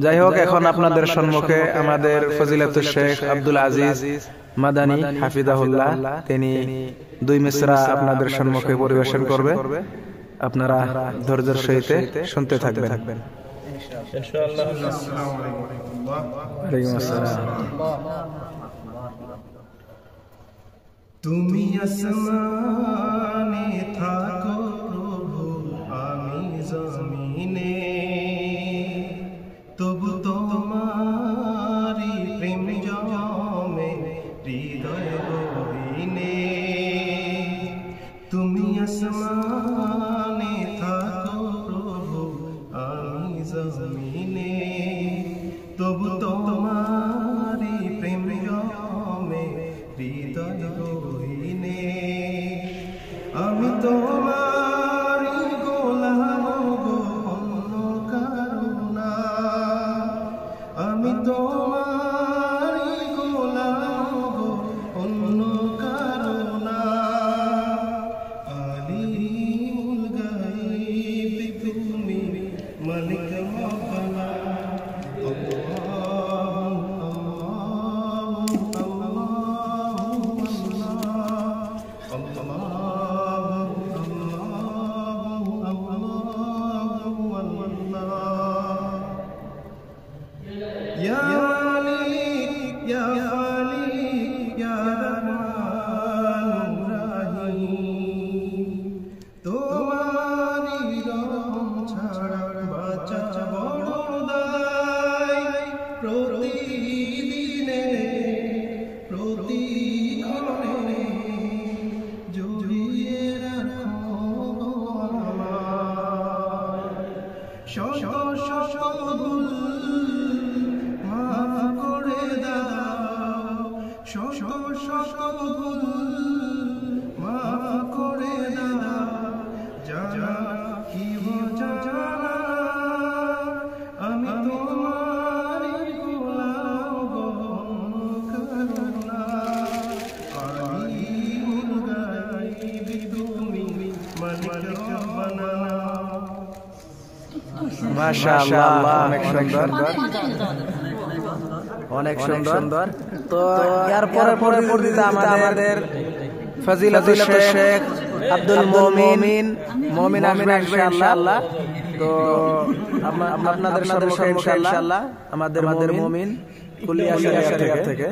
যাই হোক, এখন আপনাদের সম্মুখে আমাদের ফজিলাতুল শেখ আব্দুল আজিজ মাদানী হাফিজাহুল্লাহ তিনি দুই মিসরা আপনাদের সম্মুখে পরিবেশন করবে। আপনারা ধৈর্যের সহিত শুনতে থাকবেন ইনশাআল্লাহ। আসসালামু আলাইকুম। ওয়ালাইকুম আসসালাম। তুমি আসমানে থাকো প্রভু, আমি জমিনে, তবু তোমারি প্রেম জমে হৃদয় গহীনে। তুমি আসমানে থাকো প্রভু, আমি জমিনে, তবু তোমারি প্রেম জমে হৃদয় গহীনে। আমি তোমারি গোলাম গো, অন্য কারো না। আমি তোমারি গোলাম গো, অন্য কারো না। আলিমুল গায়ব তুমি, মালিক মওলা। Ya Malik, Ya Khalik, Ya Rahman Rahim, তোমারি রহম ছাড়া বাঁচা বড় দায়। প্রতিদিনে প্রতিক্ষণে জড়িয়ে রাখো আমায়। শত শত ভুল মাফ করে দাও, শত শত ভুল মাফ করে দাও। জানা কি জানা, আমি তোমারি গোলাম গো, কারো না। আলিমুল গায়ব তুমি, মালিক রব্বানা। মাশাআল্লাহ, অনেক সুন্দর, অনেক সুন্দর। তো এর পরে পরবর্তীতে আমাদের ফজিলাতুল শেখ আব্দুল মুমিন আসবে ইনশাআল্লাহ। তো আপনাদের সম্মুখে ইনশাআল্লাহ আমাদের মুমিন কুলিয়া থেকে